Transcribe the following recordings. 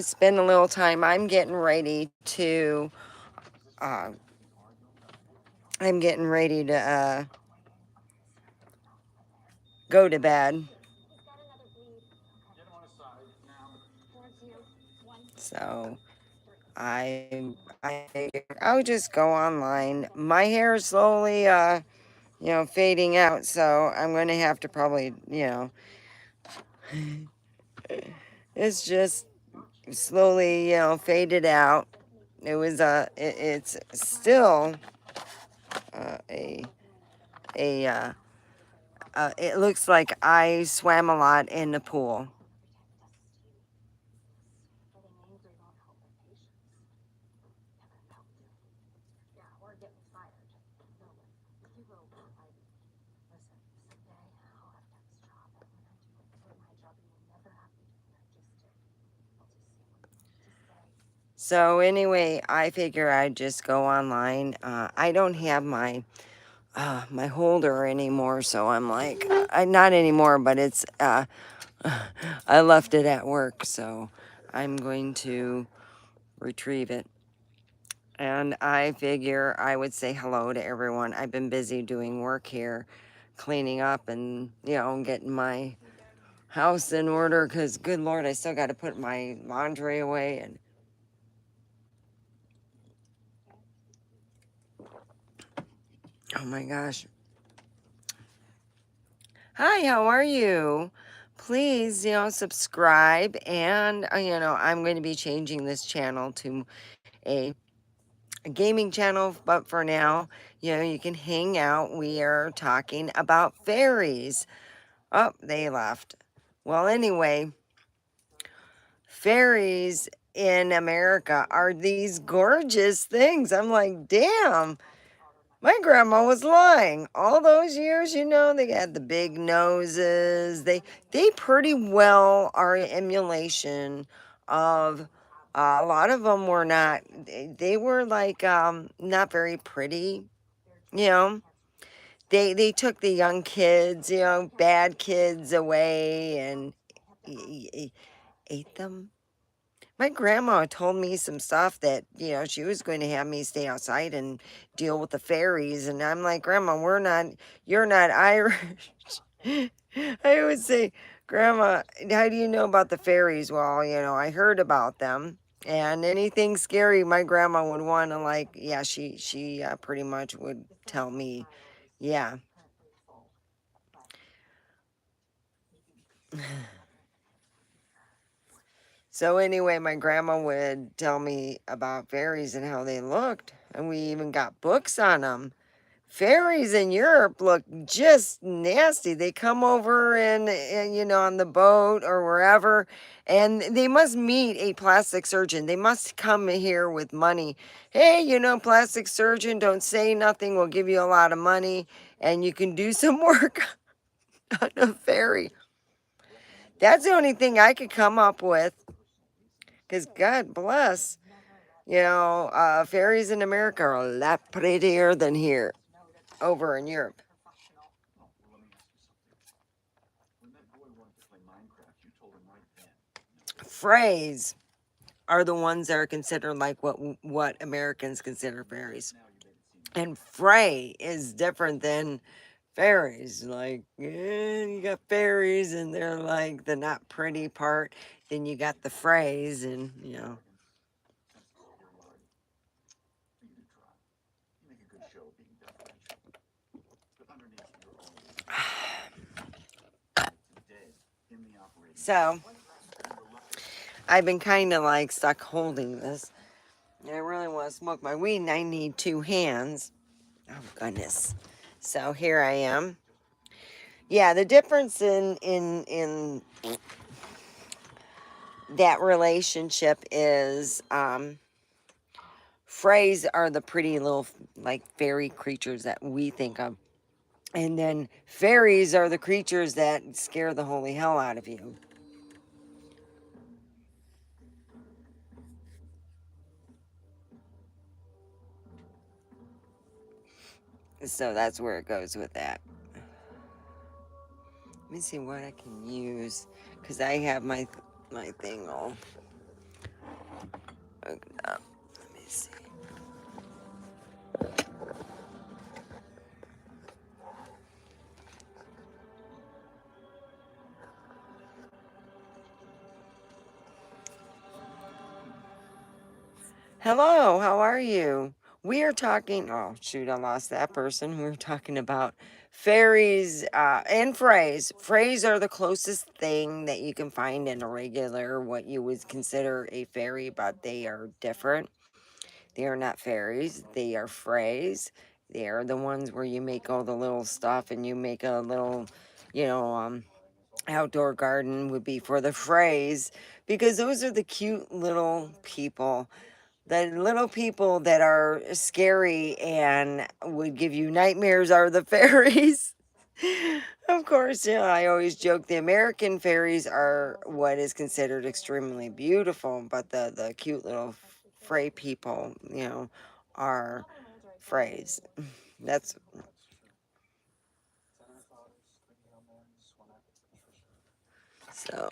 spend a little time. Uh, I'm getting ready to go to bed. So I figure I'll just go online. My hair is slowly fading out, so I'm gonna have to probably, it's just slowly, faded out. It's still a a it looks like I swam a lot in the pool. So anyway, I figure I'd just go online. I don't have my holder anymore, so I'm like, not anymore, but it's I left it at work, so I'm going to retrieve it. And I figure I would say hello to everyone. I've been busy doing work here, cleaning up and, getting my house in order because, good Lord, I still got to put my laundry away. And oh my gosh. Hi, how are you? Please, subscribe. And, I'm going to be changing this channel to a gaming channel. But for now, you can hang out. We are talking about fairies. Oh, they left. Well, anyway, fairies in America are these gorgeous things. I'm like, damn, my grandma was lying. All those years, they had the big noses. They pretty well are an emulation of a lot of them were not they were like not very pretty, you know. They took the young kids, bad kids away and ate them. My grandma told me some stuff that, she was going to have me stay outside and deal with the fairies. And I'm like, Grandma, you're not Irish. I would say, Grandma, how do you know about the fairies? Well, I heard about them. And anything scary, my grandma would want to like, yeah, she pretty much would tell me, yeah. So anyway, my grandma would tell me about fairies and how they looked, and we even got books on them. Fairies in Europe look just nasty. They come over and on the boat or wherever, and they must meet a plastic surgeon. They must come here with money. Hey, plastic surgeon, don't say nothing. We'll give you a lot of money, and you can do some work on a fairy. That's the only thing I could come up with, because God bless. Fairies in America are a lot prettier than here, over in Europe. Phrase are the ones that are considered like what Americans consider fairies. And fray is different than fairies. Like, you got fairies and they're like the not pretty part. Then you got the phrase and. So, I've been kind of like stuck holding this. And I really want to smoke my weed and I need two hands. Oh, goodness. So here I am. Yeah, the difference in that relationship is Freys are the pretty little like fairy creatures that we think of. And then fairies are the creatures that scare the holy hell out of you. So that's where it goes with that. Let me see what I can use because I have my thing all. Hello, how are you? We are talking, oh shoot, I lost that person. We were talking about fairies and phrase. Phrase are the closest thing that you can find in a regular, what you would consider a fairy, but they are different. They are not fairies, they are phrase. They are the ones where you make all the little stuff and you make a little, you know, outdoor garden would be for the phrase because those are the cute little people, the little people that are scary and would give you nightmares are the fairies. Of course, yeah, I always joke the American fairies are what is considered extremely beautiful, but the cute little fray people, are phrase. That's so.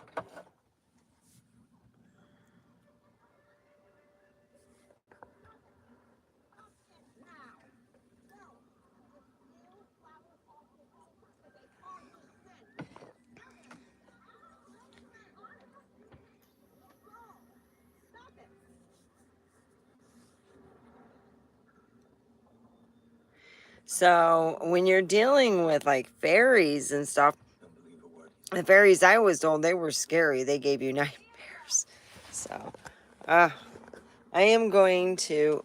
So when you're dealing with like fairies and stuff, the fairies I was told they were scary. They gave you nightmares. So, uh, I am going to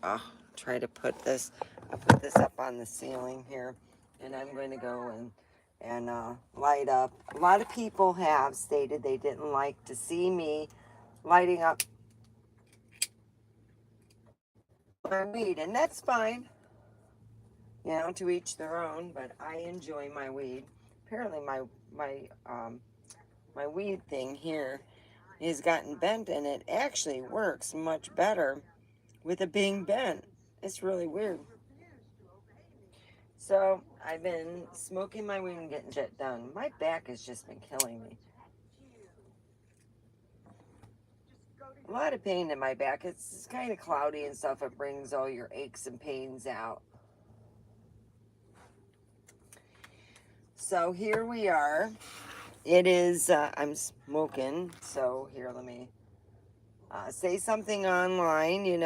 try to put this. I put this up on the ceiling here, and I'm going to go and light up. A lot of people have stated they didn't like to see me lighting up my weed, and that's fine. To each their own. But I enjoy my weed. Apparently, my my weed thing here has gotten bent, and it actually works much better with it being bent. It's really weird. So I've been smoking my weed and getting shit done. My back has just been killing me. A lot of pain in my back. It's kind of cloudy and stuff. It brings all your aches and pains out. So here we are. It is, I'm smoking. So here, let me say something online.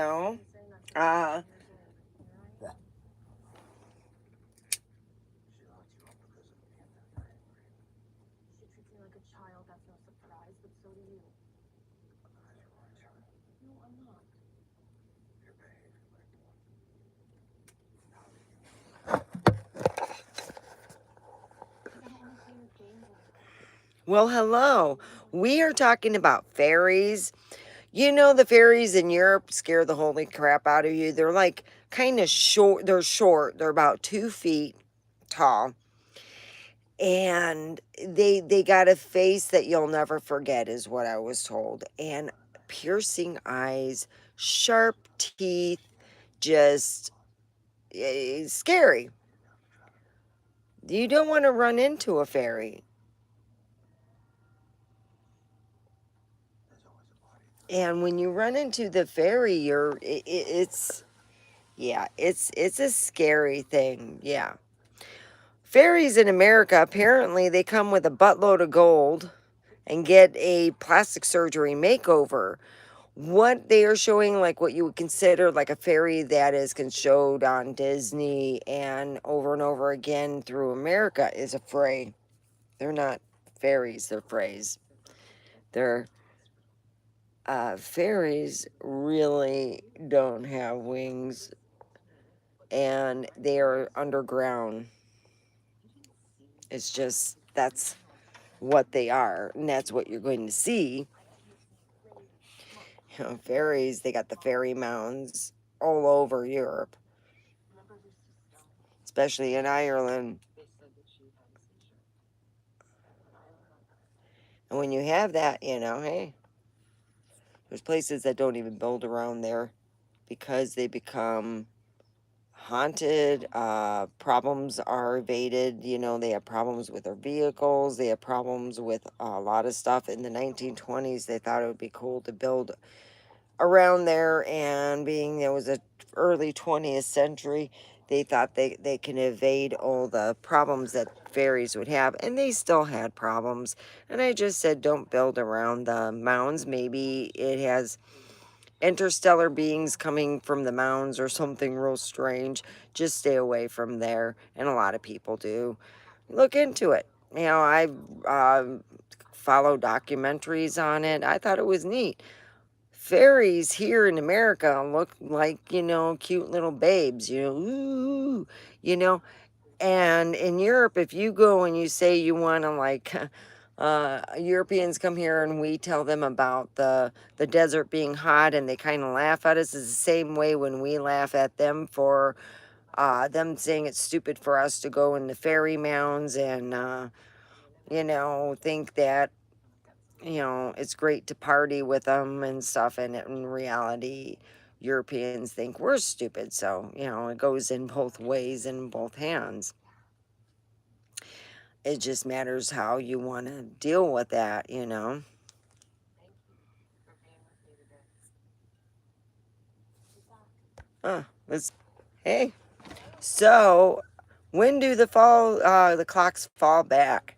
Uh, well, hello. We are talking about fairies. The fairies in Europe scare the holy crap out of you. They're like kind of short. They're short. They're about 2 feet tall. And they got a face that you'll never forget, is what I was told. And piercing eyes, sharp teeth, just scary. You don't want to run into a fairy. And when you run into the fairy, it's yeah, it's a scary thing. Yeah. Fairies in America, apparently they come with a buttload of gold and get a plastic surgery makeover. What they are showing, like what you would consider like a fairy that is showed on Disney and over again through America, is a fray. They're not fairies, they're frays. They're fairies really don't have wings, and they are underground. It's just that's what they are, and that's what you're going to see. Fairies, they got the fairy mounds all over Europe, especially in Ireland. And when you have that, hey, there's places that don't even build around there because they become haunted. Problems are evaded. They have problems with their vehicles. They have problems with a lot of stuff. In the 1920s, they thought it would be cool to build around there, and being it was a early 20th century, they thought they can evade all the problems that fairies would have, and they still had problems. And I just said don't build around the mounds. Maybe it has interstellar beings coming from the mountains or something real strange. Just stay away from there. And a lot of people do. Look into it. You know, I follow documentaries on it. I thought it was neat. Fairies here in America look like, cute little babes, ooh, you know, and in Europe, if you go and you say you want to like, Europeans come here and we tell them about the desert being hot and they kind of laugh at us. It's the same way when we laugh at them for them saying it's stupid for us to go in the fairy mounds and think that it's great to party with them and stuff. And in reality, Europeans think we're stupid. So it goes in both ways and both hands. It just matters how you want to deal with that. Let's, hey, so when do the clocks fall back?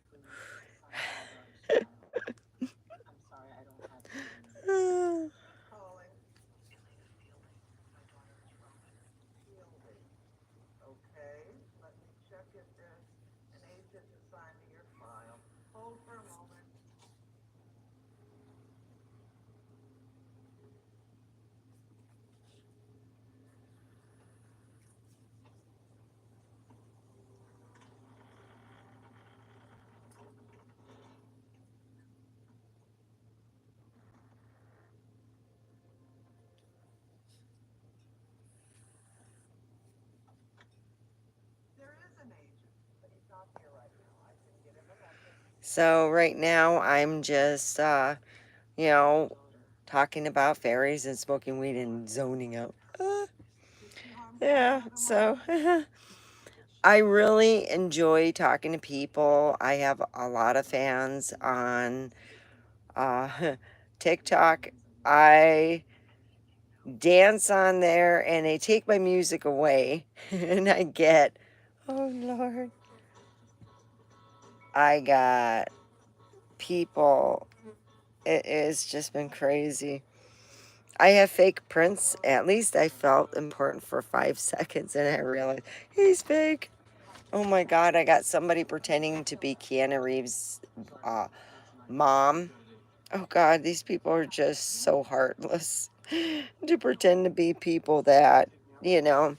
So right now I'm just, you know, talking about fairies and smoking weed and zoning out. Yeah, so I really enjoy talking to people. I have a lot of fans on uh, TikTok. I dance on there and they take my music away, and I get, oh Lord, I got people. It has just been crazy. I have fake prints. At least I felt important for 5 seconds and I realized he's fake. Oh my God, I got somebody pretending to be Keanu Reeves' uh, mom. Oh God, these people are just so heartless to pretend to be people that, you know,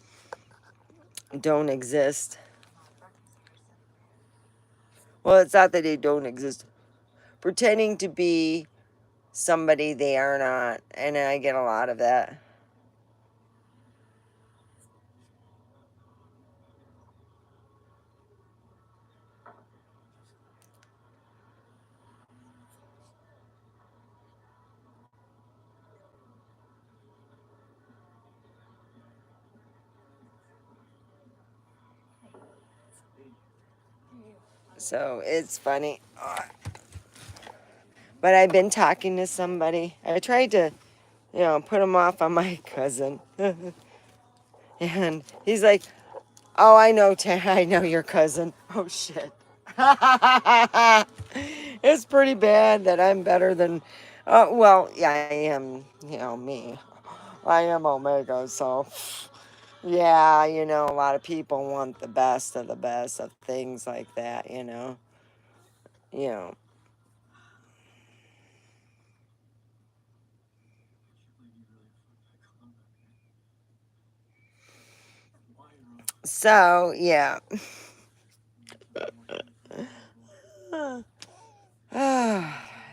don't exist. Well, it's not that they don't exist. Pretending to be somebody they are not. And I get a lot of that. So it's funny. But I've been talking to somebody. I tried to, put him off on my cousin. And he's like, oh, I know, I know your cousin. Oh, shit. It's pretty bad that I'm better than, well, yeah, I am, me. I am Omega, so, yeah, a lot of people want the best of things like that. You know. So, yeah.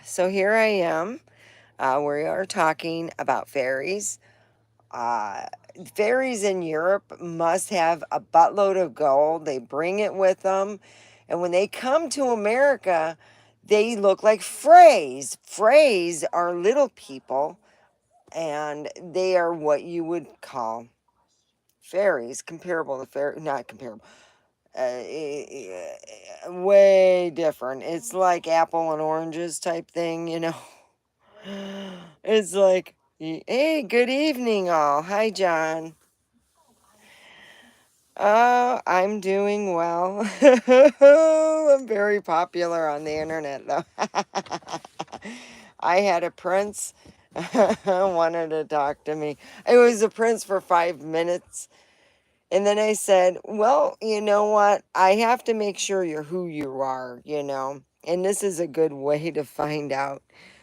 So here I am. We are talking about fairies. Uh, Fairies in Europe must have a buttload of gold. They bring it with them. And when they come to America, they look like frays. Frays are little people, and they are what you would call fairies, comparable to fairy, not comparable, way different. It's like apple and oranges type thing. It's like, hey, good evening, all. Hi, John. I'm doing well. I'm very popular on the internet, though. I had a prince wanted to talk to me. I was a prince for 5 minutes. And then I said, well, you know what? I have to make sure you're who you are, you know? And this is a good way to find out.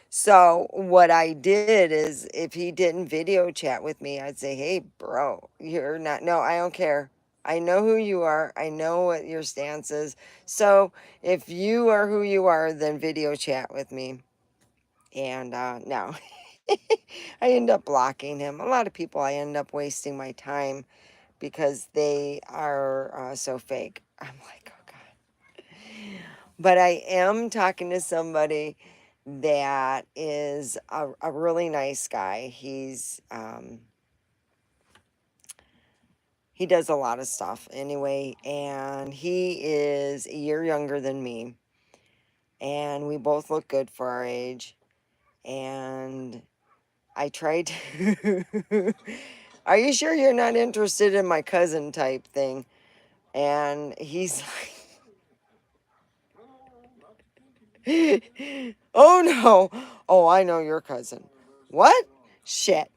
So, what I did is if he didn't video chat with me, I'd say, hey, bro, you're not, no, I don't care. I know who you are. I know what your stance is. So, if you are who you are, then video chat with me. And no, I end up blocking him. A lot of people, I end up wasting my time because they are so fake. I'm like, oh God. But I am talking to somebody that is a really nice guy. He does a lot of stuff anyway, and he is a year younger than me, and we both look good for our age. And I tried to, are you sure you're not interested in my cousin type thing? And he's oh no. Oh, I know your cousin. What? Shit.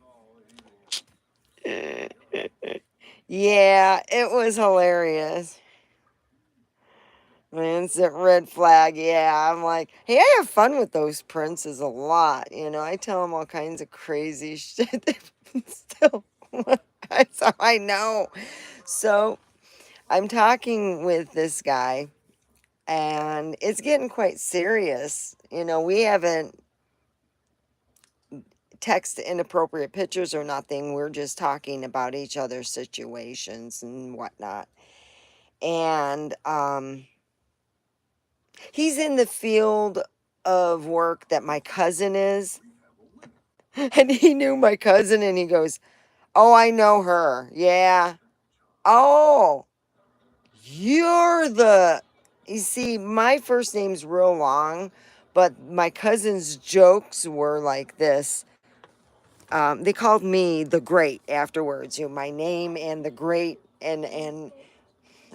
Yeah, it was hilarious. Instant red flag. Yeah, I'm like, hey, I have fun with those princes a lot. You know, I tell them all kinds of crazy shit. They still, that's how I know. So I'm talking with this guy, and it's getting quite serious. You know, we haven't text inappropriate pictures or nothing. We're just talking about each other's situations and whatnot. And he's in the field of work that my cousin is. And he knew my cousin and he goes, oh, I know her. Yeah. Oh, you're the. You see, my first name's real long, but my cousin's jokes were like this. They called me the Great afterwards. You know, my name and the Great, and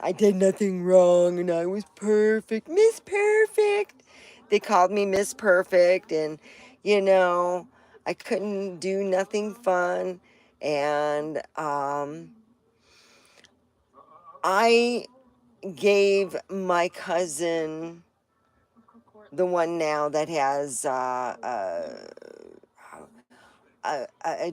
I did nothing wrong, and I was perfect, Miss Perfect. They called me Miss Perfect, and you know, I couldn't do nothing fun, and I gave my cousin the one now that has a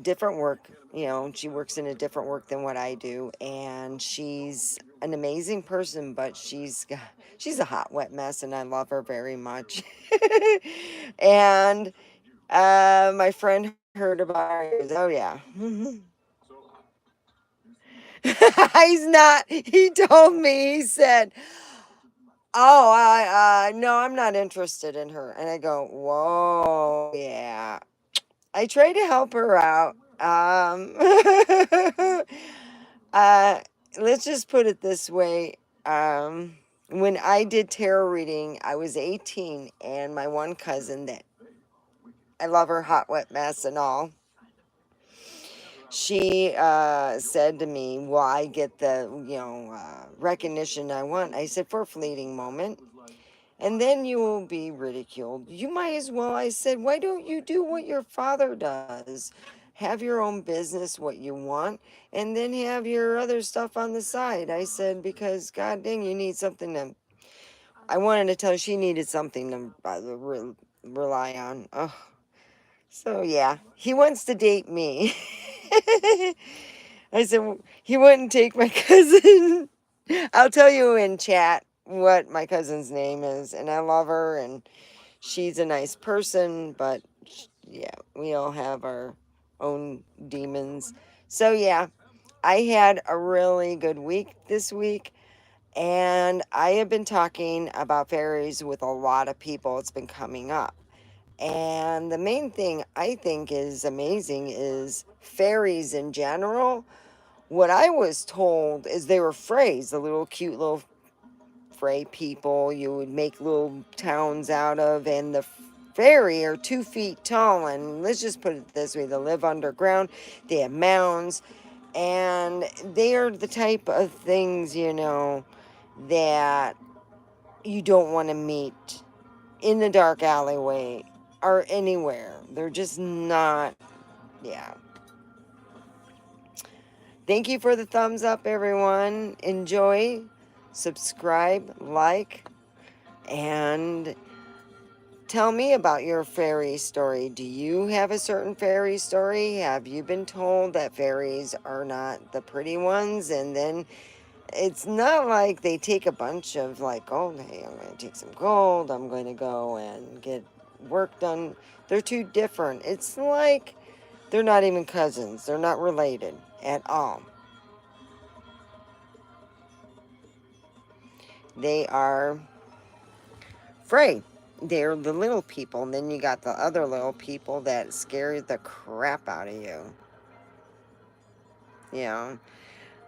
different work. You know, she works in a different work than what I do, and she's an amazing person, but she's a hot, wet mess, and I love her very much. And my friend heard about her. He goes, oh, yeah. He's not. He told me, he said, oh, no, I'm not interested in her. And I go, whoa, yeah. I try to help her out. Uh, let's just put it this way. When I did tarot reading, I was 18, and my one cousin that I love her hot, wet mess and all, she said to me, well, I get the, recognition I want. I said, for a fleeting moment. And then you will be ridiculed. You might as well, I said, why don't you do what your father does? Have your own business, what you want, and then have your other stuff on the side. I said, because god dang, you need something to, I wanted to tell her she needed something to rely on. Oh, so yeah, he wants to date me. I said, he wouldn't take my cousin. I'll tell you in chat what my cousin's name is, and I love her, and she's a nice person, but yeah, we all have our own demons. So yeah, I had a really good week this week, and I have been talking about fairies with a lot of people. It's been coming up. And the main thing I think is amazing is fairies in general. What I was told is they were phrase, the little cute little fray people you would make little towns out of, and the fairy are 2 feet tall, and let's just put it this way, they live underground, they have mounds, and they are the type of things, that you don't want to meet in the dark alleyway. are anywhere. They're just not, yeah. Thank you for the thumbs up, everyone. Enjoy, subscribe, like, and tell me about your fairy story. Do you have a certain fairy story? Have you been told that fairies are not the pretty ones? And then it's not like they take a bunch of like, oh, hey, I'm going to take some gold. I'm going to go and get work done. They're too different. It's like they're not even cousins. They're not related at all. They are afraid. They're the little people, and then you got the other little people that scare the crap out of you. You know,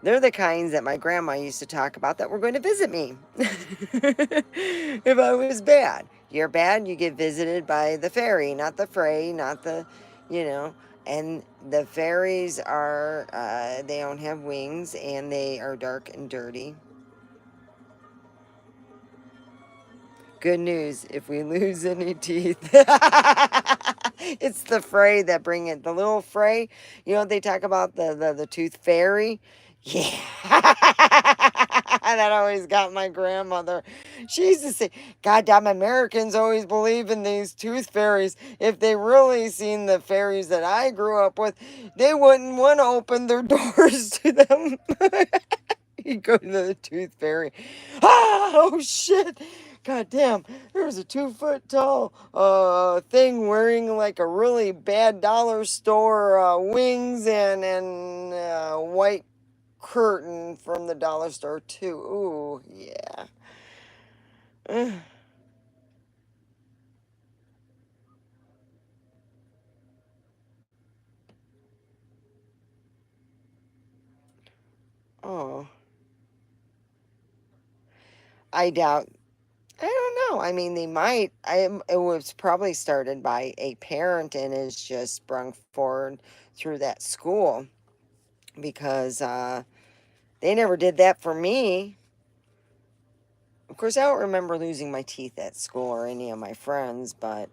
they're the kinds that my grandma used to talk about that were going to visit me if I was bad. You're bad, you get visited by the fairy, not the fray, not the, you know. And the fairies are, they don't have wings, and they are dark and dirty. Good news, if we lose any teeth, it's the fray that bring it. The little fray, you know, they talk about the tooth fairy. Yeah. That always got my grandmother. She used to say, "Goddamn Americans always believe in these tooth fairies. If they really seen the fairies that I grew up with, they wouldn't want to open their doors to them." You go to the tooth fairy. Ah, oh shit. God damn, there's a 2 foot tall thing wearing like a really bad dollar store wings and white curtain from the dollar store too. Ooh, yeah. Oh, I doubt. I don't know. I mean, they might. It was probably started by a parent and is just sprung forward through that school because they never did that for me. Of course, I don't remember losing my teeth at school or any of my friends, but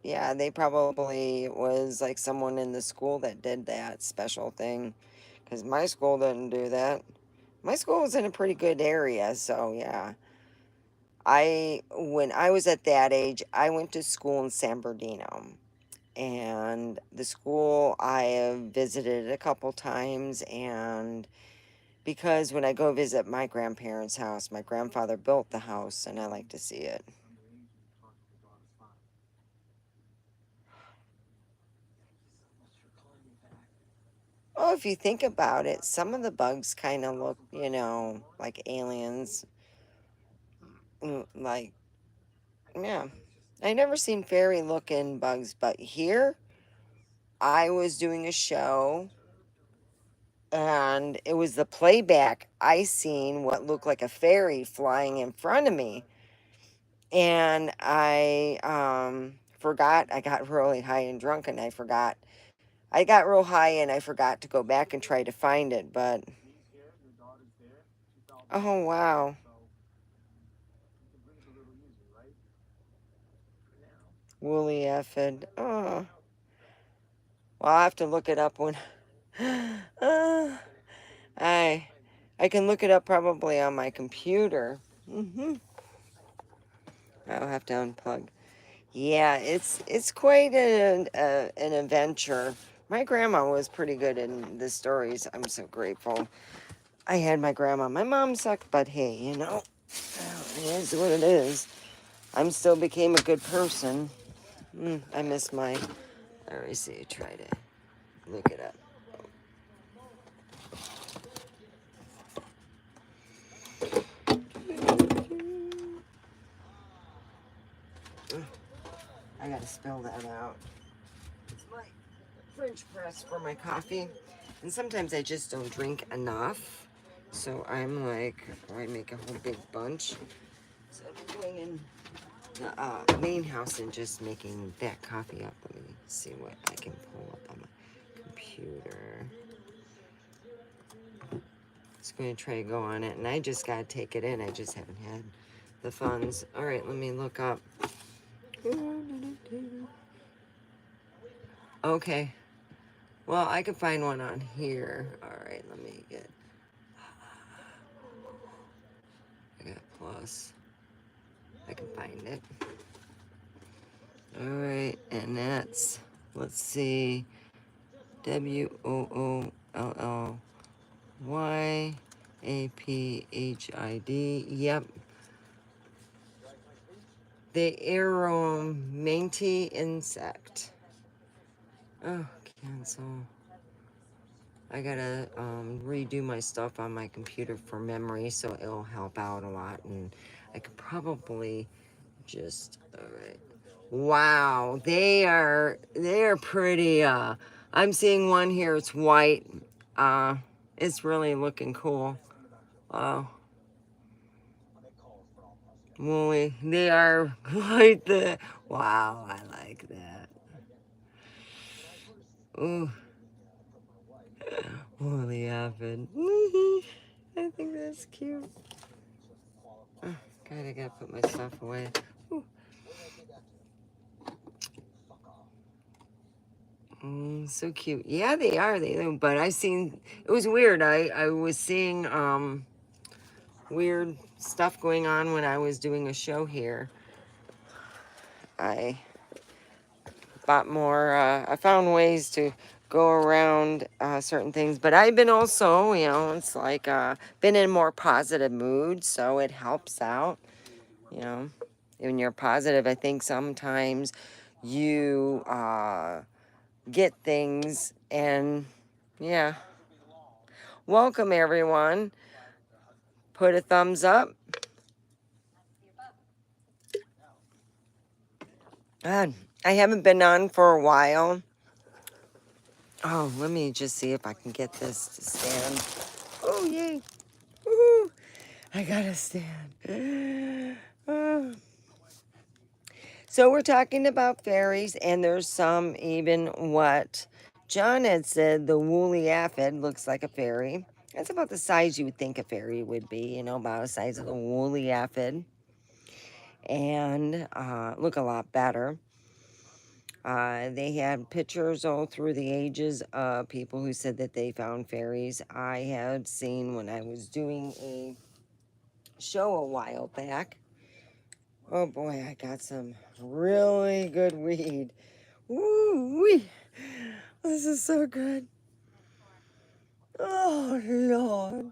yeah, they probably it was like someone in the school that did that special thing because my school didn't do that. My school was in a pretty good area, so yeah. When I was at that age, I went to school in San Bernardino. And the school I have visited a couple times, and because when I go visit my grandparents' house, my grandfather built the house, and I like to see it. Well, if you think about it, some of the bugs kind of look, you know, like aliens. Like, yeah. I never seen fairy looking bugs, but here I was doing a show and it was the playback. I seen what looked like a fairy flying in front of me. And I forgot. I got really high and drunk and I forgot. I got real high and I forgot to go back and try to find it, but oh wow. Woolly effed. Oh. Well, I'll have to look it up when uh, I I can look it up probably on my computer. I'll have to unplug. Yeah, it's quite an adventure. My grandma was pretty good in the stories. I'm so grateful. I had my grandma. My mom sucked, but hey, you know, it is what it is. I'm still became a good person. I miss my. Let me see. Try to look it up. I gotta spill that out. It's my French press for my coffee, and sometimes I just don't drink enough. So I'm like, I make a whole big bunch. So I'm going in the main house and just making that coffee up. Let me see what I can pull up on my computer. Just going to try to go on it, and I just got to take it in. I just haven't had the funds. All right, let me look up. Okay. Well, I can find one on here. All right, let me get. I got plus. I can find it. All right, and that's. Let's see. WOOLYAPHID. Yep. The aromanty insect. Oh, cancel. I gotta redo my stuff on my computer for memory, so it'll help out a lot. And I could probably just, all right. Wow, they are pretty. I'm seeing one here. It's white. Uh, it's really looking cool. Wow, woolly. They are quite the. Wow, I like that. Ooh, woolly aphid. I think that's cute. Oh, God, I gotta put my stuff away. Ooh. So cute. Yeah, they are. They do. But I seen it was weird. I was seeing weird stuff going on when I was doing a show here. I bought more. I found ways to go around certain things. But I've been also, it's like been in a more positive mood, so it helps out. You know, when you're positive, I think sometimes you get things and yeah. Welcome everyone. Put a thumbs up. God, I haven't been on for a while. Oh, let me just see if I can get this to stand. Oh, yay. Woo. I gotta stand. Oh. So we're talking about fairies, and there's some even what John had said, the woolly aphid looks like a fairy. That's about the size you would think a fairy would be, about the size of the woolly aphid. And look a lot better. They had pictures all through the ages of people who said that they found fairies. I had seen when I was doing a show a while back. Oh boy, I got some really good weed. Woo wee! This is so good. Oh Lord,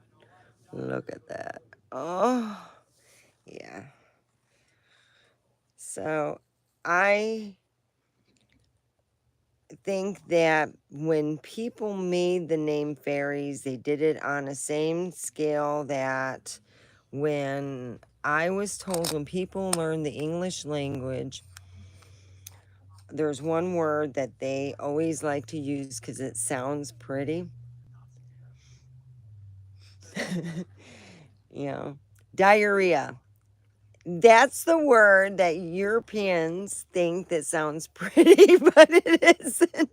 look at that. Oh yeah. So I think that when people made the name fairies, they did it on a same scale that when I was told when people learn the English language, there's one word that they always like to use because it sounds pretty. you know, Diarrhea. That's the word that Europeans think that sounds pretty, but it isn't.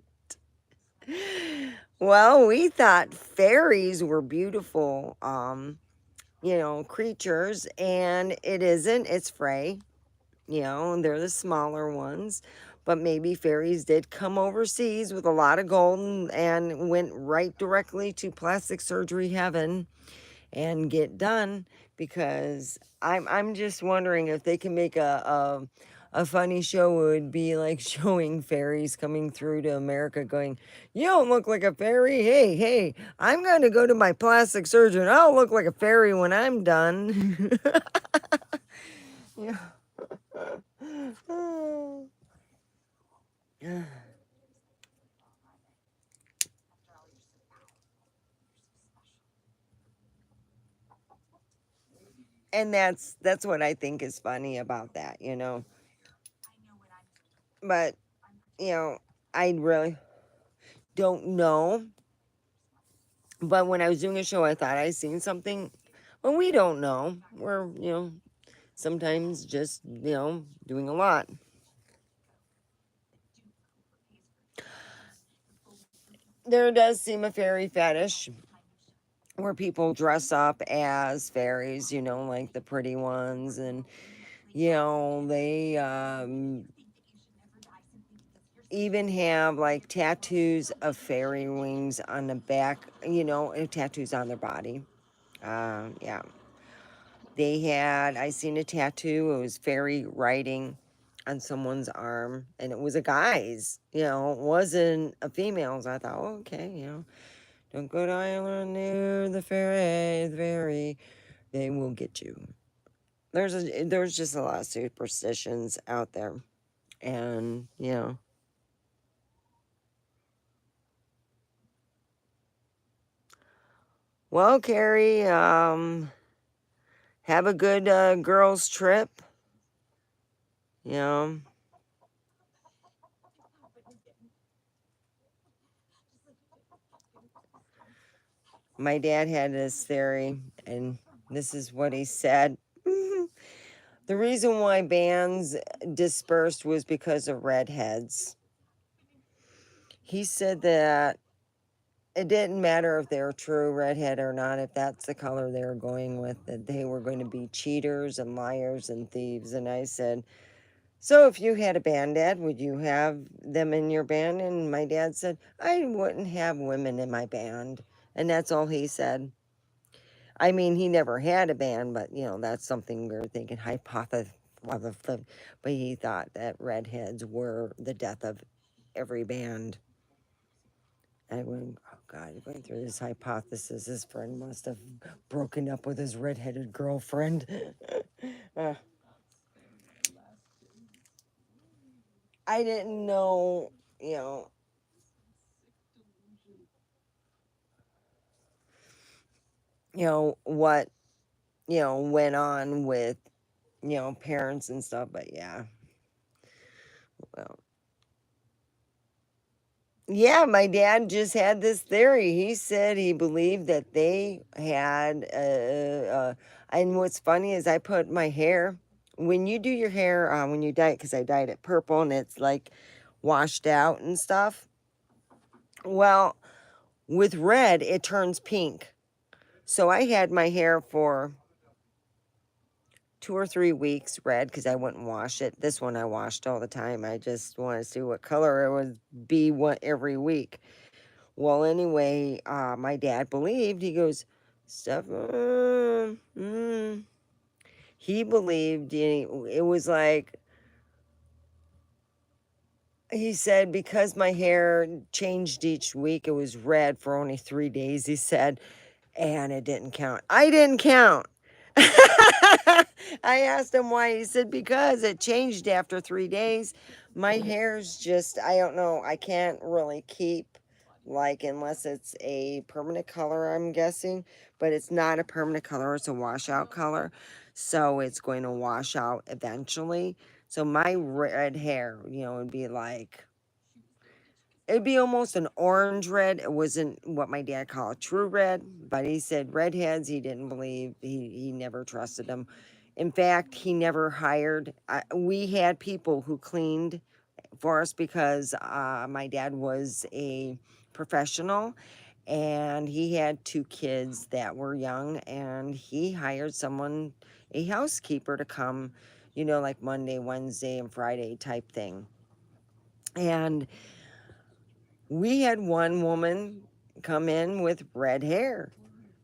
Well, we thought fairies were beautiful, creatures, and it isn't. It's Frey, and they're the smaller ones. But maybe fairies did come overseas with a lot of gold and went right directly to plastic surgery heaven and get done because I'm just wondering if they can make a funny show. It would be like showing fairies coming through to America going, you don't look like a fairy. Hey, I'm going to go to my plastic surgeon. I'll look like a fairy when I'm done. yeah. And that's what I think is funny about that. But, you know, I really don't know. But when I was doing a show, I thought I seen something. Well, we don't know. We're, sometimes just, doing a lot. There does seem a fairy fetish where people dress up as fairies, like the pretty ones. And, they, even have like tattoos of fairy wings on the back, tattoos on their body. Yeah. I seen a tattoo, it was fairy writing on someone's arm, and it was a guy's, it wasn't a female's. I thought, oh, okay, don't go to Ireland near the fairy, they will get you. There's just a lot of superstitions out there, and well, Carrie, have a good girls trip. You know, my dad had this theory, and this is what he said. The reason why bands dispersed was because of redheads. He said that it didn't matter if they were true redhead or not, if that's the color they were going with, that they were going to be cheaters and liars and thieves. And I said, so if you had a band, Dad, would you have them in your band? And my dad said, I wouldn't have women in my band. And that's all he said. I mean, he never had a band, but that's something we were thinking hypothesis. But he thought that redheads were the death of every band. I went, oh God, going through this hypothesis. His friend must have broken up with his redheaded girlfriend. uh, I didn't know, what, went on with, parents and stuff, but yeah. Well, yeah, my dad just had this theory. He said he believed that they had, and what's funny is I put my hair, when you do your hair, when you dye it, because I dyed it purple and it's like washed out and stuff. Well, with red, it turns pink. So I had my hair for 2 or 3 weeks red because I wouldn't wash it. This one I washed all the time. I just wanted to see what color it would be every week. Well, anyway, my dad believed, he goes, stuff, he believed, it was like, he said, because my hair changed each week, it was red for only 3 days, he said, and it didn't count. I didn't count. I asked him why. He said, because it changed after 3 days. My hair's just, I don't know, I can't really keep, like, unless it's a permanent color, I'm guessing. But it's not a permanent color, it's a washout color. So it's going to wash out eventually. So my red hair, would be like, it'd be almost an orange red. It wasn't what my dad called true red, but he said redheads, he didn't believe. He never trusted them. In fact, he never hired. We had people who cleaned for us because my dad was a professional and he had 2 kids that were young, and he hired someone, a housekeeper, to come, like Monday, Wednesday, and Friday type thing. And we had one woman come in with red hair.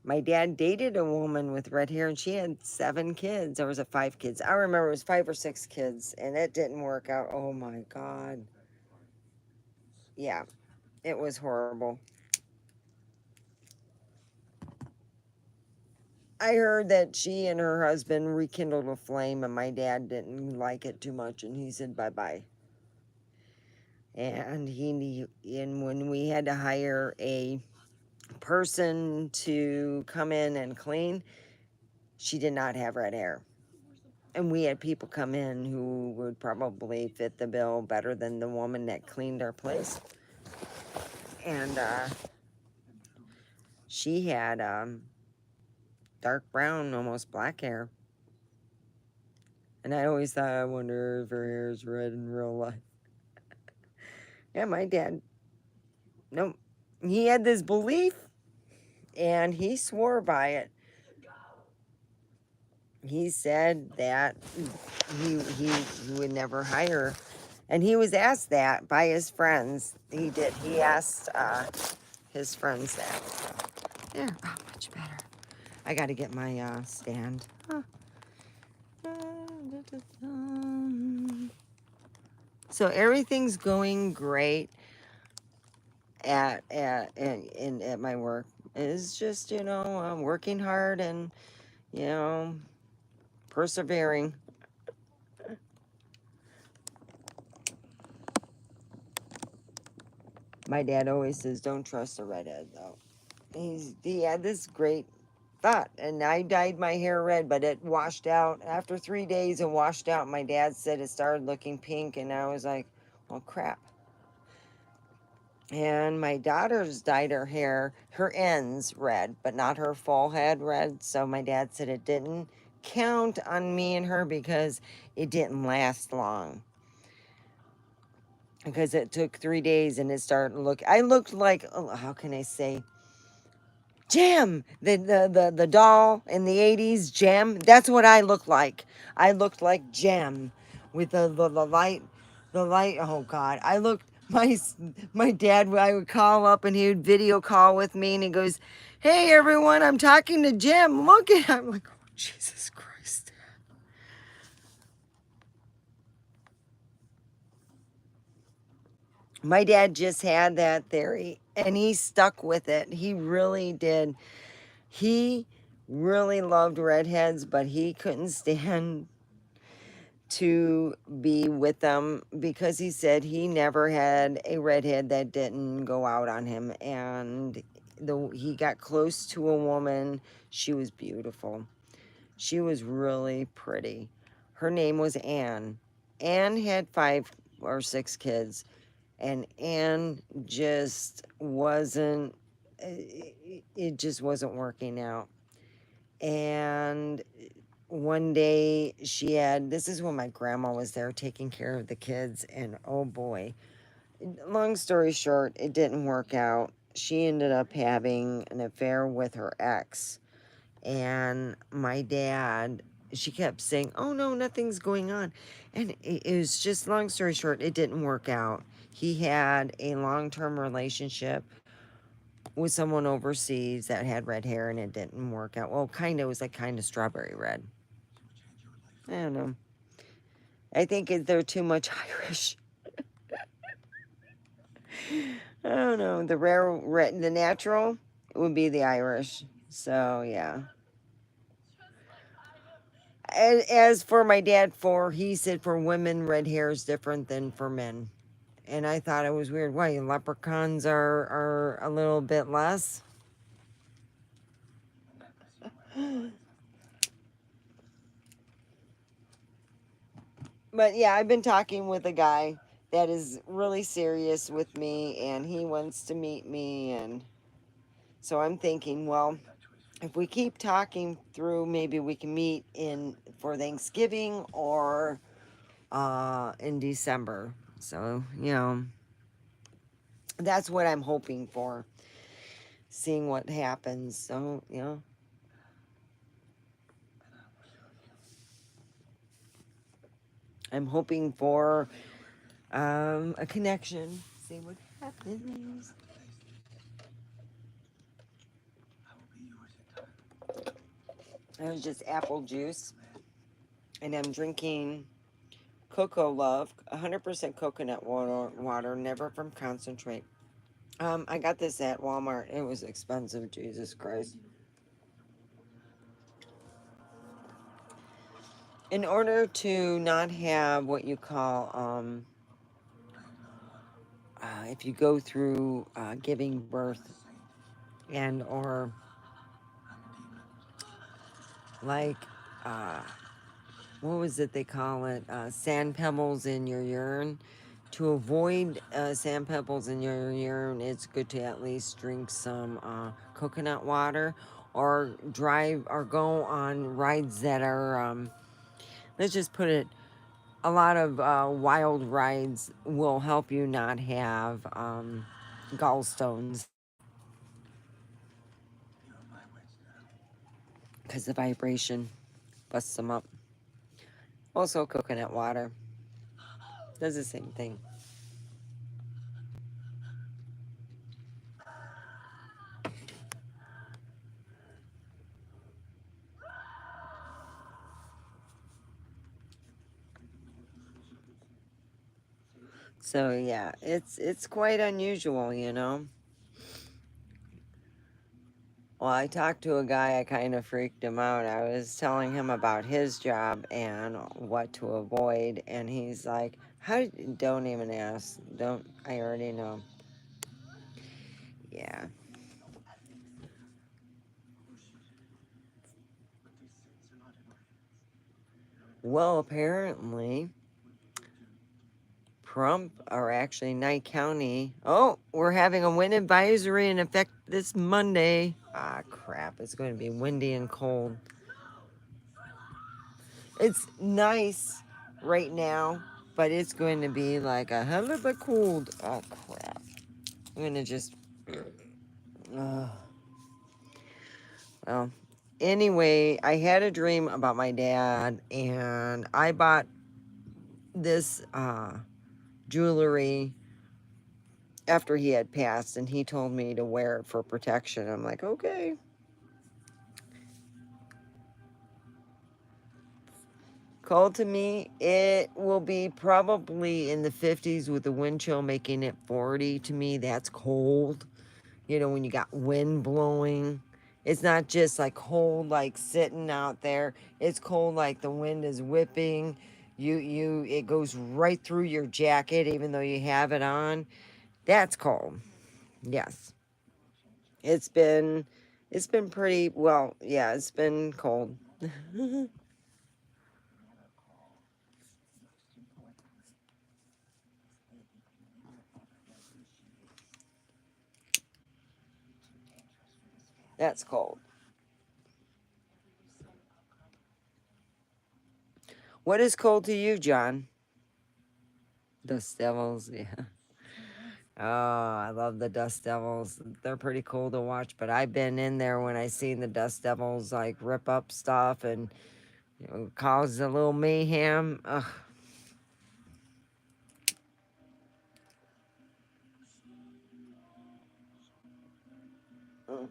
My dad dated a woman with red hair, and she had 7 kids. Or was it 5 kids? I remember it was 5 or 6 kids, and it didn't work out. Oh my God. Yeah, it was horrible. I heard that she and her husband rekindled a flame, and my dad didn't like it too much, and he said bye-bye. And when we had to hire a person to come in and clean, she did not have red hair. And we had people come in who would probably fit the bill better than the woman that cleaned our place. And she had dark brown, almost black hair. And I always thought, I wonder if her hair is red in real life. Yeah, my dad, nope. He had this belief, and he swore by it. He said that he would never hire And he was asked that by his friends. He did. He asked his friends that. There, oh, much better. I got to get my stand. Huh. So everything's going great at my work. It's just, you know, I'm working hard and, you know, persevering. My dad always says, don't trust a redhead, though. He had this great thought, and I dyed my hair red, but it washed out. After 3 days, it washed out. My dad said it started looking pink, and I was like, well, crap. And my daughter's dyed her hair, her ends red, but not her full head red. So my dad said it didn't count on me and her because it didn't last long. Because it took 3 days and it started to look, I looked like, oh, how can I say? Jam, the doll in the 80s, Jam. That's what I looked like. I looked like Jam with the light, oh God. I looked, my dad, I would call up and he would video call with me and he goes, hey everyone, I'm talking to Jim. Look at, I'm like, oh Jesus Christ. My dad just had that theory and he stuck with it. He really did. He really loved redheads, but he couldn't stand to be with them because he said he never had a redhead that didn't go out on him. And he got close to a woman. She was beautiful. She was really pretty. Her name was Anne. Anne had 5 or 6 kids, and Anne just wasn't, it just wasn't working out. And one day she had, this is when my grandma was there taking care of the kids, and oh boy, long story short, it didn't work out. She ended up having an affair with her ex, and my dad, she kept saying, oh no, nothing's going on. And it was just, long story short, it didn't work out. He had a long-term relationship with someone overseas that had red hair, and it didn't work out. Well, kind of, it was like kind of strawberry red. I don't know. I think they're too much Irish. I don't know. The the natural would be the Irish. So yeah. As for my dad, he said for women, red hair is different than for men. And I thought it was weird. Why, leprechauns are a little bit less? But yeah, I've been talking with a guy that is really serious with me, and he wants to meet me. And so I'm thinking, well, if we keep talking through, maybe we can meet in for Thanksgiving or in December. So, you know, that's what I'm hoping for, seeing what happens. So, you know, I'm hoping for a connection. See what happens. It was just apple juice, and I'm drinking Cocoa Love, 100% coconut water, never from concentrate. I got this at Walmart. It was expensive, Jesus Christ. In order to not have what you call, if you go through giving birth and or like, uh, what was it they call it? Sand pebbles in your urine. To avoid sand pebbles in your urine, it's good to at least drink some coconut water or drive or go on rides that are, let's just put it, a lot of wild rides will help you not have gallstones because the vibration busts them up. Also, coconut water. Does the same thing. So yeah, it's quite unusual, you know. Well, I talked to a guy, I kind of freaked him out. I was telling him about his job and what to avoid, and he's like, don't even ask. Don't, I already know. Yeah. Well, apparently, or actually Knight County. Oh, we're having a wind advisory in effect this Monday. Ah, crap. It's going to be windy and cold. It's nice right now, but it's going to be like a hell of a cold. Oh, crap. I'm going to just. Well, anyway, I had a dream about my dad, and I bought this jewelry after he had passed, and he told me to wear it for protection. I'm like, okay. Cold to me, it will be probably in the 50s with the wind chill making it 40 to me. That's cold. You know, when you got wind blowing. It's not just like cold, like sitting out there. It's cold like the wind is whipping. It goes right through your jacket, even though you have it on. That's cold. Yes. It's been, it's been pretty, well, yeah, it's been cold. That's cold. What is cold to you, John? Dust devils, yeah. Oh, I love the Dust Devils. They're pretty cool to watch, but I've been in there when I seen the Dust Devils like rip up stuff and cause a little mayhem. Ugh, mm,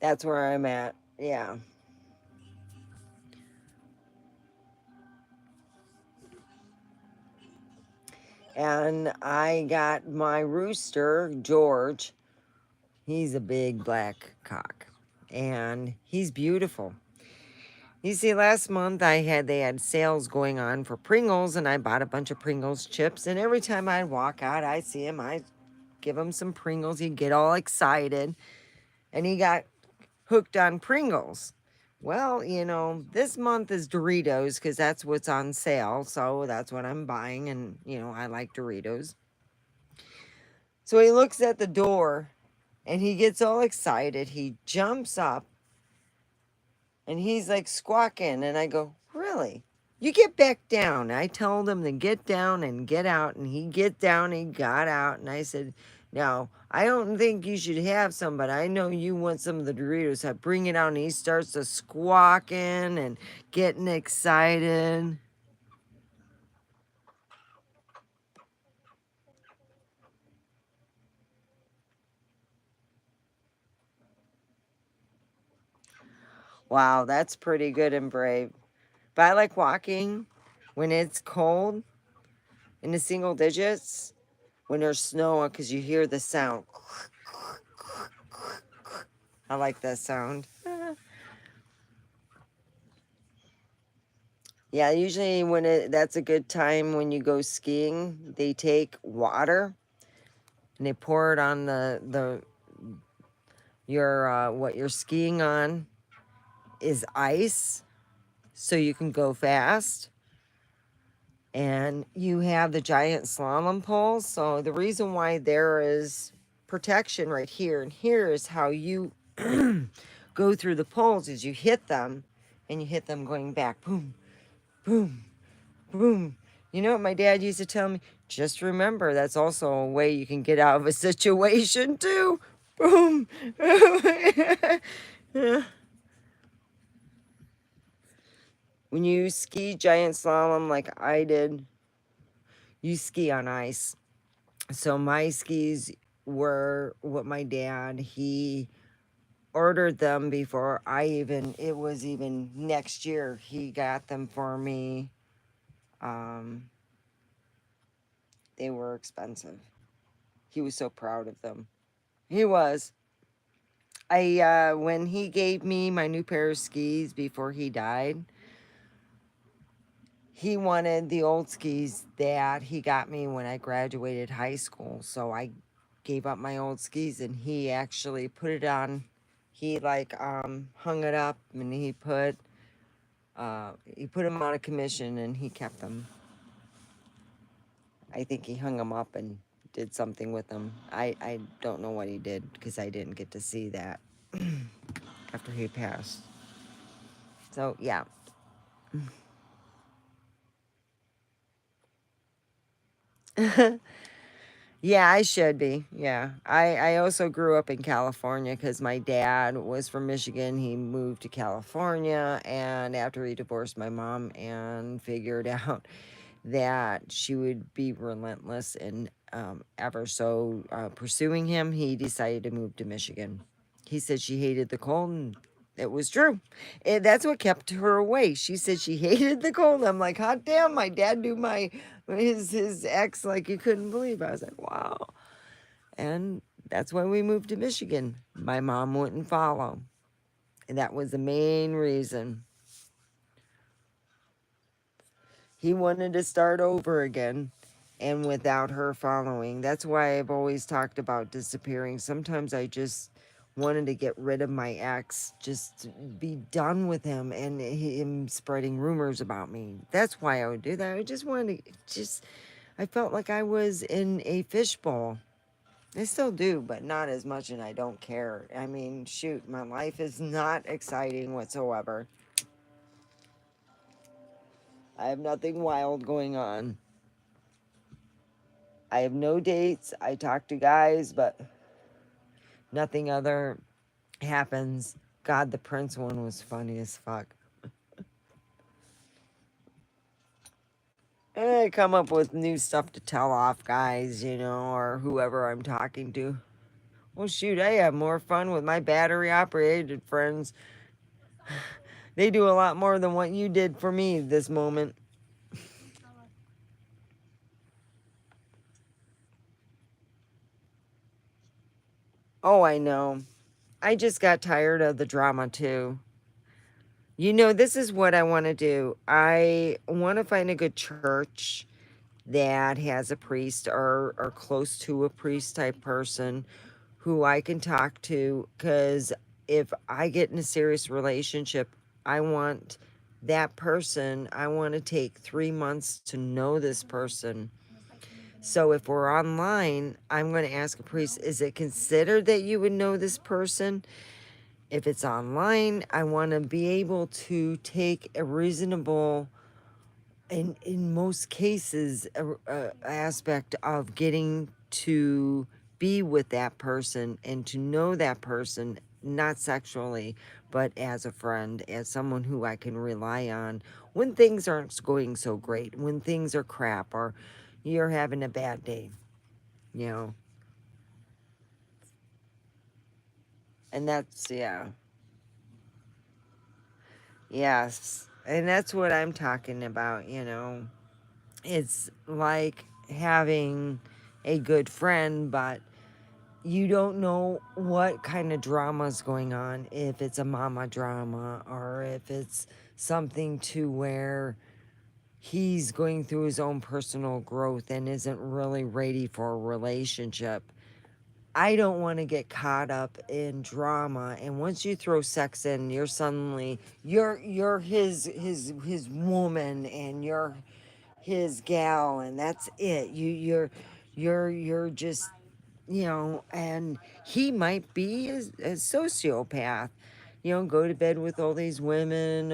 that's where I'm at. Yeah. And I got my rooster, George. He's a big black cock. And he's beautiful. You see, last month they had sales going on for Pringles, and I bought a bunch of Pringles chips. And every time I walk out, I see him, I give him some Pringles. He'd get all excited, and he got hooked on Pringles. Well, you know, this month is Doritos because that's what's on sale. So that's what I'm buying. And, you know, I like Doritos. So he looks at the door and he gets all excited. He jumps up and he's like squawking. And I go, really? You get back down. I told him to get down and get out. And he get down, he got out. And I said, now, I don't think you should have some, but I know you want some of the Doritos. I bring it out and he starts to squawking and getting excited. Wow, that's pretty good and brave. But I like walking when it's cold in the single digits, when there's snow, because you hear the sound. I like that sound. Yeah, usually that's a good time when you go skiing. They take water and they pour it on what you're skiing on is ice, so you can go fast. And you have the giant slalom poles. So the reason why there is protection right here and here is how you go through the poles is you hit them and you hit them going back. Boom, boom, boom. You know what my dad used to tell me? Just remember, that's also a way you can get out of a situation too. Boom. Yeah. When you ski giant slalom like I did, you ski on ice. So my skis were what my dad, he ordered them before it was even next year. He got them for me. Um, they were expensive. He was so proud of them. He was. When he gave me my new pair of skis before he died, he wanted the old skis that he got me when I graduated high school. So I gave up my old skis and he actually put it on. He like hung it up and he put them on a commission and he kept them. I think he hung them up and did something with them. I don't know what he did because I didn't get to see that after he passed. So yeah. Yeah, I should be. Yeah. I also grew up in California because my dad was from Michigan. He moved to California, and after he divorced my mom and figured out that she would be relentless and ever so pursuing him, he decided to move to Michigan. He said she hated the cold, and it was true. And that's what kept her away. She said she hated the cold. I'm like, hot damn, my dad knew his ex like you couldn't believe. I was like, wow. And that's when we moved to Michigan. My mom wouldn't follow. And that was the main reason. He wanted to start over again and without her following. That's why I've always talked about disappearing. Sometimes I just wanted to get rid of my ex, just be done with him and him spreading rumors about me. That's why I would do that. I just wanted to I felt like I was in a fishbowl. I still do, but not as much, and I don't care. I mean, shoot, my life is not exciting whatsoever. I have nothing wild going on. I have no dates. I talk to guys, but nothing other happens. God, the Prince one was funny as fuck. And I come up with new stuff to tell off guys, or whoever I'm talking to. Well, shoot, I have more fun with my battery operated friends. They do a lot more than what you did for me this moment. Oh, I know. I just got tired of the drama too. This is what I want to do. I want to find a good church that has a priest or close to a priest type person who I can talk to. Because if I get in a serious relationship, I want I want to take 3 months to know this person. So if we're online, I'm going to ask a priest, is it considered that you would know this person? If it's online, I want to be able to take a reasonable, in most cases, a aspect of getting to be with that person and to know that person, not sexually, but as a friend, as someone who I can rely on when things aren't going so great, when things are crap, or you're having a bad day, you know. And that's, yeah. Yes. And that's what I'm talking about. It's like having a good friend, but you don't know what kind of drama is going on, if it's a mama drama or if it's something to where he's going through his own personal growth and isn't really ready for a relationship. I don't want to get caught up in drama, and once you throw sex in, you're suddenly you're his woman, and you're his gal, and that's it. You're just, and he might be a sociopath, go to bed with all these women,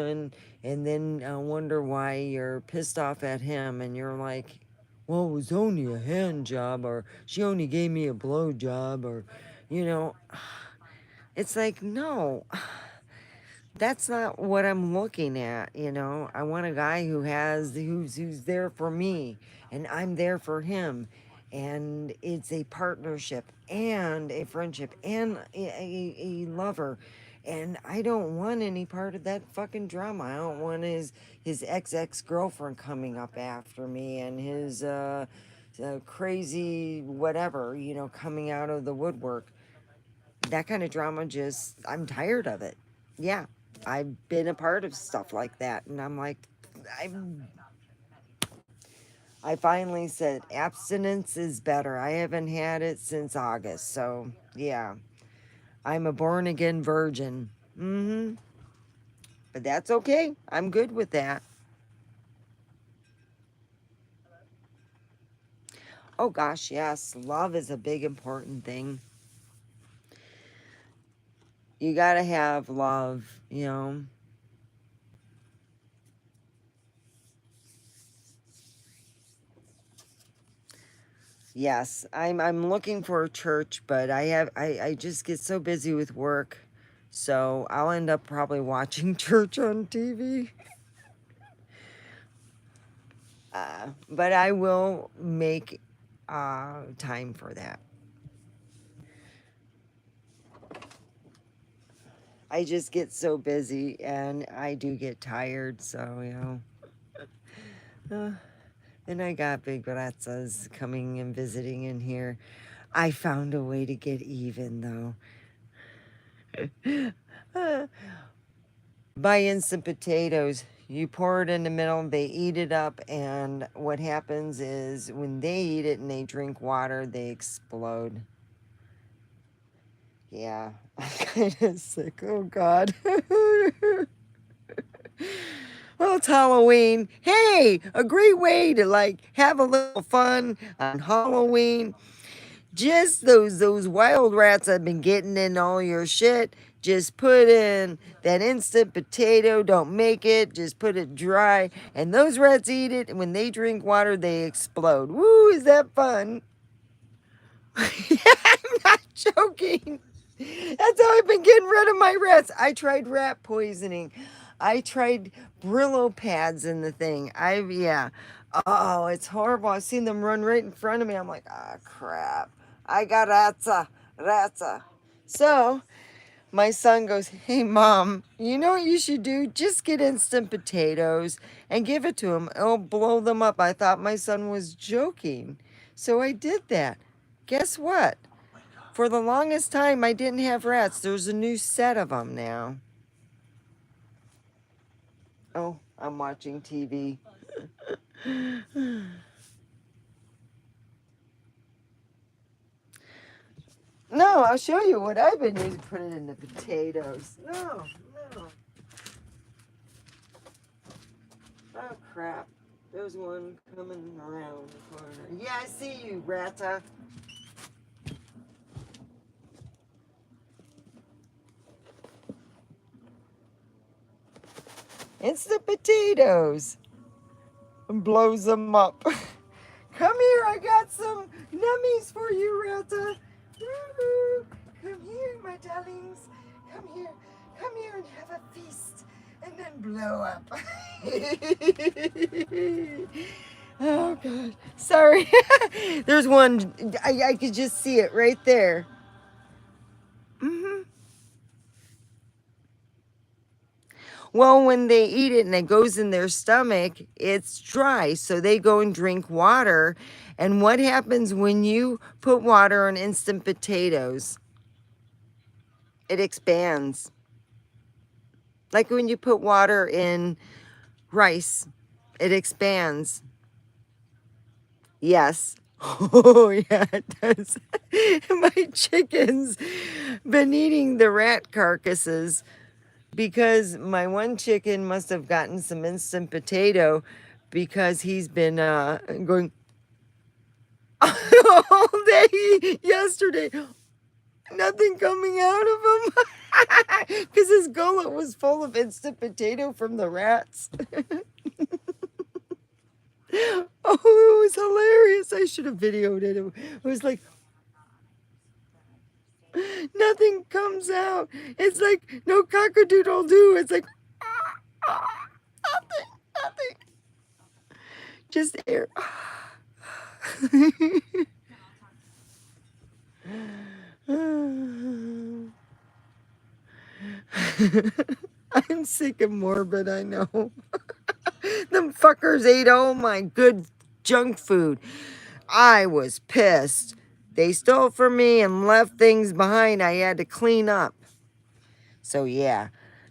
and then wonder why you're pissed off at him, and you're like, well, it was only a hand job, or she only gave me a blow job, or you know it's like, no. That's not what I'm looking at, you know. I want a guy who's there for me and I'm there for him. And it's a partnership and a friendship and a lover. And I don't want any part of that fucking drama. I don't want his ex girlfriend coming up after me and his crazy whatever, you know, coming out of the woodwork. That kind of drama, just I'm tired of it. Yeah, I've been a part of stuff like that, and I'm like, i I finally said abstinence is better. I haven't had it since August, so yeah, I'm a born again virgin. But that's okay, I'm good with that. Oh gosh, yes, love is a big important thing. You gotta have love, you know. Yes, I'm looking for a church, but I just get so busy with work. So I'll end up probably watching church on TV. But I will make time for that. I just get so busy and I do get tired, so Uh, and I got big bratzas coming and visiting in here. I found a way to get even though. Buy instant potatoes. You pour it in the middle, they eat it up, and what happens is when they eat it and they drink water, they explode. Yeah, I'm kind of sick. Oh, God. Well, it's Halloween. Hey, a great way to like have a little fun on Halloween. Just those wild rats that have been getting in all your shit. Just put in that instant potato. Don't make it. Just put it dry. And those rats eat it. And when they drink water, they explode. Woo, is that fun? I'm not joking. That's how I've been getting rid of my rats. I tried rat poisoning. I tried Brillo pads in the thing. Yeah. Oh, it's horrible. I've seen them run right in front of me. I'm like, ah, crap. I got ratsa, ratsa. So my son goes, hey, mom, you know what you should do? Just get instant potatoes and give it to him. It'll blow them up. I thought my son was joking. So I did that. Guess what? For the longest time, I didn't have rats. There's a new set of them now. Oh, I'm watching TV. No, I'll show you what I've been using. Put it in the potatoes. No, no. Oh, crap. There's one coming around the corner. Yeah, I see you, Rata. It's the potatoes. And blows them up. Come here, I got some nummies for you, Rata. Woo-hoo. Come here, my darlings. Come here. Come here and have a feast. And then blow up. Oh, God. Sorry. There's one. I could just see it right there. Well, when they eat it and it goes in their stomach, it's dry. So they go and drink water. And what happens when you put water on instant potatoes? It expands. Like when you put water in rice, it expands. Yes. Oh, yeah, it does. My chicken's been eating the rat carcasses because my one chicken must have gotten some instant potato because he's been going all day yesterday. Nothing coming out of him because his gullet was full of instant potato from the rats. Oh, it was hilarious. I should have videoed it. It was like, Nothing comes out. It's like no cockadoodle doo. It's like nothing, nothing. Just air. I'm sick and morbid, I know. Them fuckers ate all my good junk food. I was pissed. They stole from me and left things behind I had to clean up. So yeah,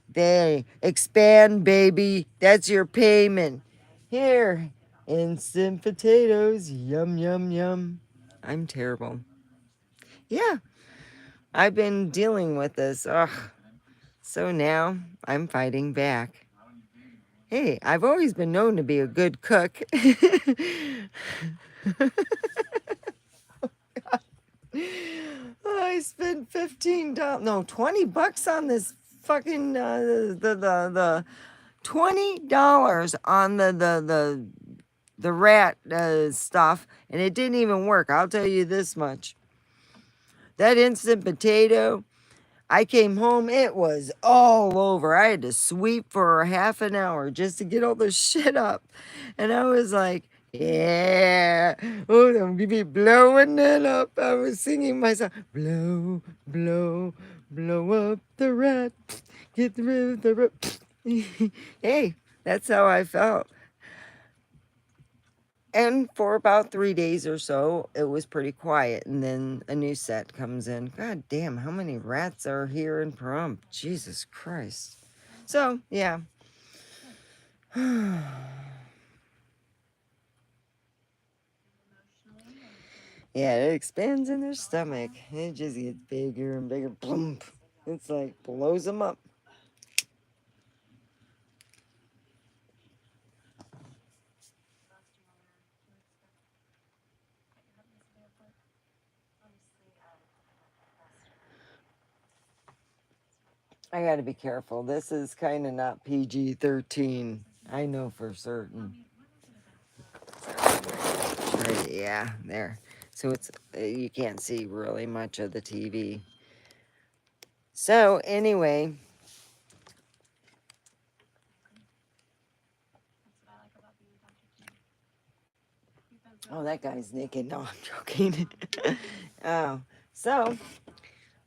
they expand, baby. That's your payment. Here, instant potatoes. Yum, yum, yum. I'm terrible. Yeah, I've been dealing with this. Ugh. So now I'm fighting back. Hey, I've always been known to be a good cook. I spent $15, no, $20 on this fucking the $20 on the rat stuff, and it didn't even work. I'll tell you this much. That instant potato, I came home, it was all over. I had to sweep for half an hour just to get all the shit up. And I was like, yeah, oh, I'm gonna be blowing it up. I was singing my song, blow, blow, blow up the rat, get rid of the rat. Hey, that's how I felt. And for about 3 days or so, it was pretty quiet. And then a new set comes in. God damn, how many rats are here in Pahrump? Jesus Christ. So, yeah. Yeah, it expands in their stomach. It just gets bigger and bigger. Boom. It's like blows them up. I gotta be careful. This is kind of not PG-13. I know for certain. Right, yeah, there. So it's you can't see really much of the TV. So anyway, oh, that guy's naked. No, I'm joking. Oh, so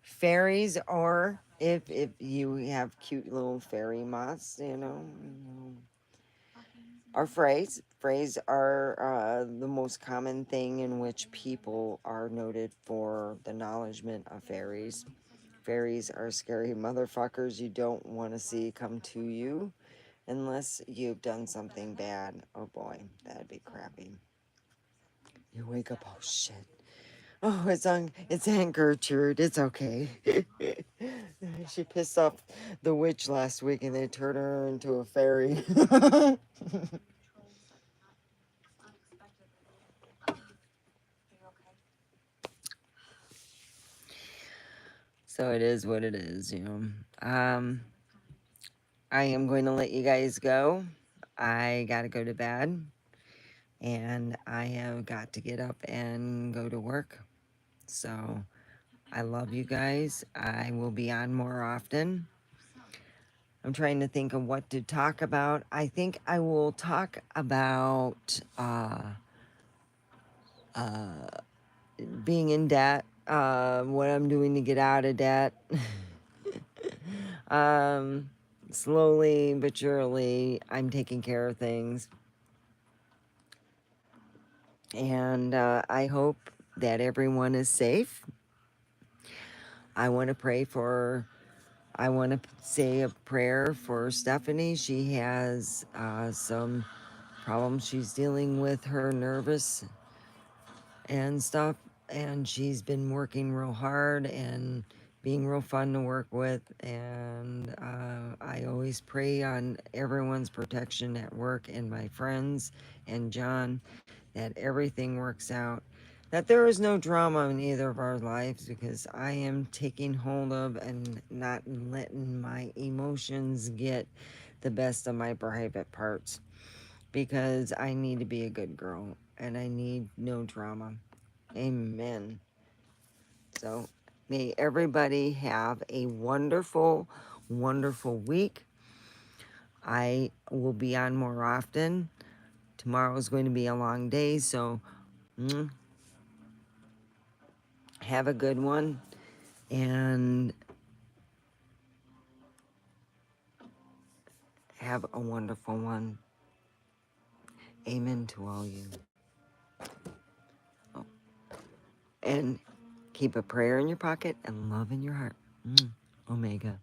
fairies, or if you have cute little fairy moths, are phrase. Phrase are the most common thing in which people are noted for the acknowledgement of fairies. Fairies are scary motherfuckers you don't want to see come to you unless you've done something bad. Oh boy, that'd be crappy. You wake up, oh shit. Oh, it's Aunt Gertrude. It's okay. She pissed off the witch last week and they turned her into a fairy. So it is what it is. I am going to let you guys go. I got to go to bed and I have got to get up and go to work. So I love you guys. I will be on more often. I'm trying to think of what to talk about. I think I will talk about being in debt, what I'm doing to get out of debt. um, Slowly but surely, I'm taking care of things. And I hope that everyone is safe. I want to pray for I want to say a prayer for Stephanie. She has some problems she's dealing with, her nervous and stuff, and she's been working real hard and being real fun to work with. And I always pray on everyone's protection at work and my friends and John, that everything works out, that there is no drama in either of our lives, because I am taking hold of and not letting my emotions get the best of my private parts, because I need to be a good girl and I need no drama. Amen. So May everybody have a wonderful, wonderful week. I will be on more often. Tomorrow is going to be a long day, so have a good one and have a wonderful one. Amen to all you. Oh, and keep a prayer in your pocket and love in your heart. Omega.